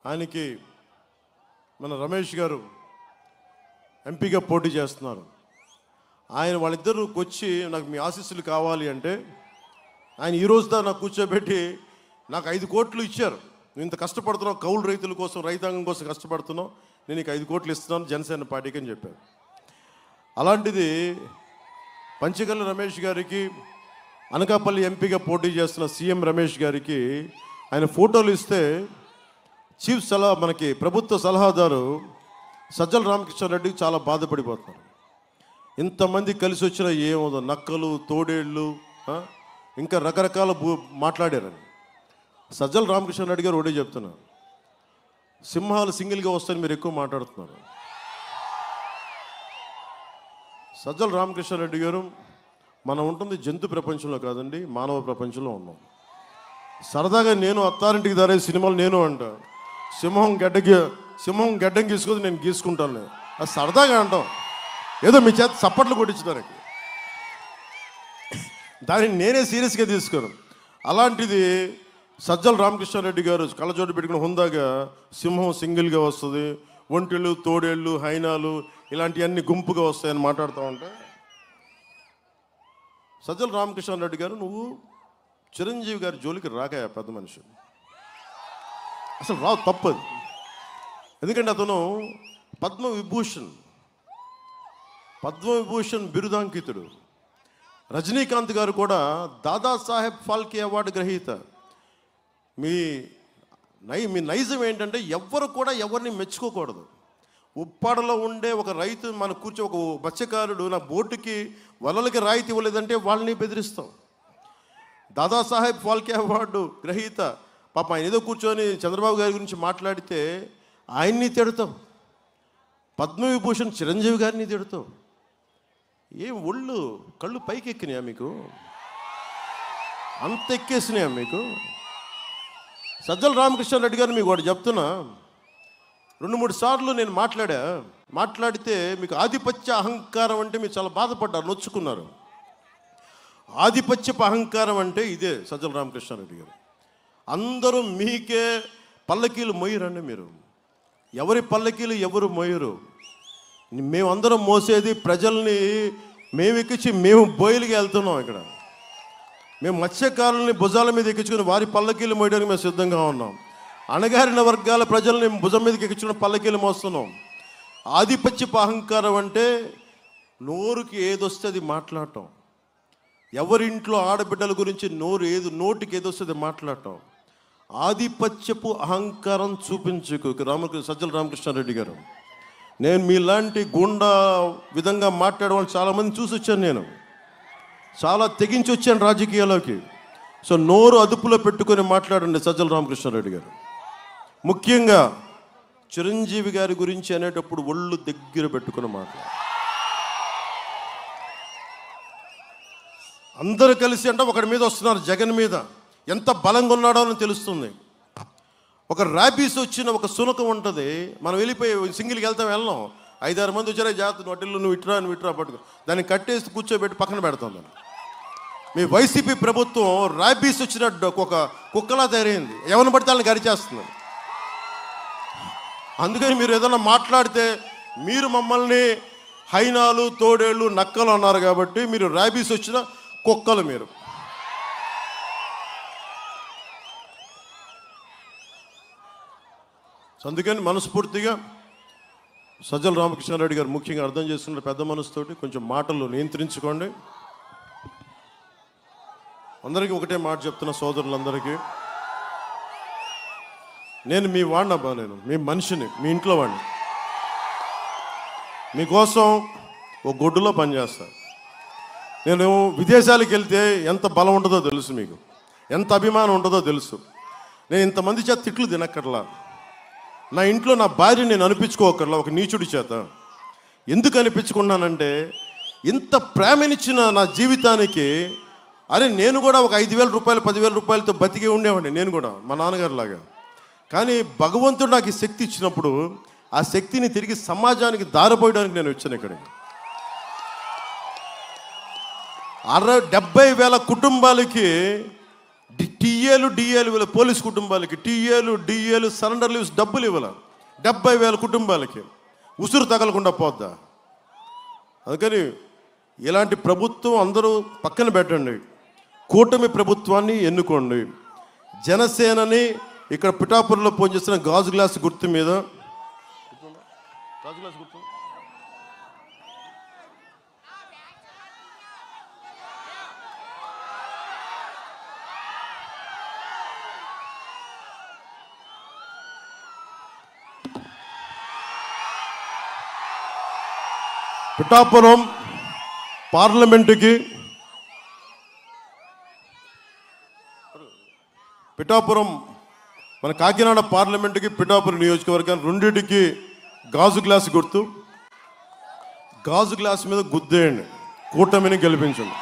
ఆయనకి మన రమేష్ గారు ఎంపీగా పోటీ చేస్తున్నారు. ఆయన వాళ్ళిద్దరూ వచ్చి నాకు మీ ఆశీస్సులు కావాలి అంటే ఆయన ఈరోజు దా నాకు కూర్చోబెట్టి నాకు 5 కోట్లు ఇచ్చారు. నువ్వు ఇంత కష్టపడుతున్నావు, కౌలు రైతుల కోసం, రైతాంగం కోసం కష్టపడుతున్నావు, నేను నీకు 5 కోట్లు ఇస్తున్నాను జనసేన పార్టీకి అని చెప్పారు. అలాంటిది పంచకర్ల రమేష్ గారికి, అనకాపల్లి ఎంపీగా పోటీ చేస్తున్న సీఎం రమేష్ గారికి ఆయన ఫోటోలు ఇస్తే చీఫ్ మనకి ప్రభుత్వ సలహాదారు సజ్జల రామకృష్ణారెడ్డి చాలా బాధపడిపోతున్నారు. ఇంతమంది కలిసి వచ్చిన ఏమో నక్కలు, తోడేళ్ళు, ఇంకా రకరకాల మాట్లాడారని. సజ్జల రామకృష్ణారెడ్డి గారు ఒకటే చెప్తున్నారు, సింహాలు సింగిల్గా వస్తాయని మీరు ఎక్కువ మాట్లాడుతున్నారు. సజ్జల రామకృష్ణారెడ్డి గారు, మనం ఉంటుంది జంతు ప్రపంచంలో కాదండి, మానవ ప్రపంచంలో ఉన్నాం. సరదాగా నేను అత్తారింటికి దారే సినిమాలు నేను అంట, సింహం గడ్డం గీసుకొని నేను గీసుకుంటాను, అది సరదాగా అంటాం, ఏదో మీ చేత చప్పట్లు కొట్టించడానికి. దాన్ని నేనే సీరియస్గా తీసుకోను. అలాంటిది సజ్జల రామకృష్ణారెడ్డి గారు కళ్ళజోడు పెట్టుకుని హుందాగా సింహం సింగిల్గా వస్తుంది, ఒంటెలు, తోడేళ్ళు, హైనాలు ఇలాంటివన్నీ గుంపుగా వస్తాయని మాట్లాడుతూ ఉంటే, సజ్జల రామకృష్ణారెడ్డి గారు నువ్వు చిరంజీవి గారి జోలికి రాకాయ పెద్ద మనిషి, అసలు రావు, తప్పదు. ఎందుకంటే అతను పద్మవిభూషణ్ బిరుదాంకితుడు. రజనీకాంత్ గారు కూడా దాదాసాహెబ్ ఫాల్కే అవార్డు గ్రహీత. మీ నైజం ఏంటంటే ఎవ్వరు కూడా ఎవరిని మెచ్చుకోకూడదు. ఉప్పాడలో ఉండే ఒక రైతు మన కూర్చో ఒక మత్స్యకారుడు నా బోటుకి వలలకి రాయితీ ఇవ్వలేదంటే వాళ్ళని బెదిరిస్తాం. దాదాసాహెబ్ ఫాల్కే అవార్డు గ్రహీత పాప ఆయన ఏదో కూర్చొని చంద్రబాబు గారి గురించి మాట్లాడితే ఆయన్ని తిడతాం. పద్మవిభూషణ్ చిరంజీవి గారిని తిడతాం. ఏం ఒళ్ళు కళ్ళు పైకి ఎక్కినాయా మీకు? అంత ఎక్కేసినాయా మీకు? సజ్జల రామకృష్ణారెడ్డి గారు మీకు ఒకటి చెప్తున్నా, 2-3 సార్లు నేను మాట్లాడితే మీకు ఆధిపత్య అహంకారం అంటే మీరు చాలా బాధపడ్డారు, నొచ్చుకున్నారు. ఆధిపత్యపు అహంకారం అంటే ఇదే సజ్జల రామకృష్ణారెడ్డి గారు. అందరూ మీకే పల్లకీలు మోయరండి. మీరు ఎవరి పల్లకీలు ఎవరు మోయరు. మేమందరం మోసేది ప్రజల్ని, మేము ఎక్కించి మేము బోయిలకి వెళ్తున్నాం. ఇక్కడ మేము మత్స్యకారుల్ని భుజాల మీద ఎక్కించుకుని వారి పల్లకీలు మోయడానికి మేము సిద్ధంగా ఉన్నాం. అణగారిన వర్గాల ప్రజల్ని భుజం మీదకి ఎక్కించుకుని పల్లకీలు మోస్తున్నాం. ఆధిపత్యపు అహంకారం అంటే నోరుకి ఏదొస్తే అది మాట్లాడటం, ఎవరింట్లో ఆడబిడ్డల గురించి నోటికి ఏదొస్తుంది మాట్లాడటం. ఆధిపత్యపు అహంకారం చూపించుకు సజ్జల రామకృష్ణారెడ్డి గారు. నేను మీలాంటి గుండా విధంగా మాట్లాడవాళ్ళు చాలామంది చూసి వచ్చాను, నేను చాలా తెగించి వచ్చాను రాజకీయాల్లోకి. సో నోరు అదుపులో పెట్టుకొని మాట్లాడండి సజ్జల రామకృష్ణారెడ్డి గారు. ముఖ్యంగా చిరంజీవి గారి గురించి అనేటప్పుడు ఒళ్ళు దగ్గర పెట్టుకుని మాట్లాడు. అందరూ కలిసి అంటే ఒకటి మీద వస్తున్నారు, జగన్ మీద ఎంత బలంగా ఉన్నాడో అని తెలుస్తుంది. ఒక ర్యాబీస్ వచ్చిన ఒక సునకం ఉంటుంది, మనం వెళ్ళిపోయి సింగిల్కి వెళ్ళాం, 5-6 మంది వచ్చారా జాగ్రత్త వడ్డీలు నువ్వు ఇట్రా పట్టుకో, దాన్ని కట్టేసి కూర్చోబెట్టి పక్కన పెడతాం. దాన్ని మీ వైసీపీ ప్రభుత్వం ర్యాబీస్ వచ్చిన ఒక కుక్కలా తయారైంది, ఎవరిని పడితే వాళ్ళని గరిచేస్తుంది. అందుకని మీరు ఏదైనా మాట్లాడితే మీరు మమ్మల్ని హైనాలు, తోడేళ్ళు, నక్కలు అన్నారు కాబట్టి మీరు ర్యాబీస్ వచ్చిన కుక్కలు మీరు. అందుకని మనస్ఫూర్తిగా సజ్జల రామకృష్ణారెడ్డి గారు ముఖ్యంగా అర్థం చేసుకున్న పెద్ద మనసుతోటి కొంచెం మాటలు నియంత్రించుకోండి. అందరికీ ఒకటే మాట చెప్తున్న సోదరులందరికీ, నేను మీ వాడినబ్బా, నేను మీ మనిషిని, మీ ఇంట్లో వాడిని. మీకోసం ఒక గొడ్డులో పనిచేస్తాను. నేను విదేశాలకు వెళ్తే ఎంత బలం ఉంటుందో తెలుసు, మీకు ఎంత అభిమానం ఉంటుందో తెలుసు. నేను ఇంతమంది చేత తిట్లు తినక్కర్లా, నా ఇంట్లో నా భార్య నేను అనిపించుకోకర్లా ఒక నీచుడి చేత. ఎందుకు అనిపించుకున్నానంటే ఇంత ప్రేమనిచ్చిన నా జీవితానికి, అరే నేను కూడా ఒక 5,000 రూపాయలు 10,000 రూపాయలతో బతికే ఉండేవాడిని నేను కూడా, మా నాన్నగారు లాగా. కానీ భగవంతుడు నాకు ఈ శక్తి ఇచ్చినప్పుడు ఆ శక్తిని తిరిగి సమాజానికి దారపోయడానికి నేను వచ్చాను ఇక్కడికి. 70,000 కుటుంబాలకి టీఏలు డిఏలు ఇవ్వాలి పోలీస్ కుటుంబాలకి, టీఏలు డిఏలు సరెండర్ లీవ్స్ డబ్బులు ఇవ్వాలి 70,000 కుటుంబాలకి. ఉసురు తగలకుండా పోద్దా? అందుకని ఇలాంటి ప్రభుత్వం అందరూ పక్కన పెట్టండి, కూటమి ప్రభుత్వాన్ని ఎన్నుకోండి. జనసేనని ఇక్కడ పిఠాపురంలో పనిచేస్తున్న గాజు గ్లాస్ గుర్తు మీద పిఠాపురం పార్లమెంటుకి, పిఠాపురం మన కాకినాడ పార్లమెంటుకి, పిఠాపురం నియోజకవర్గానికి రెండింటికి గాజు గ్లాస్ గుర్తు. గాజు గ్లాస్ మీద గుద్దేయండి, కూటమిని గెలిపించండి.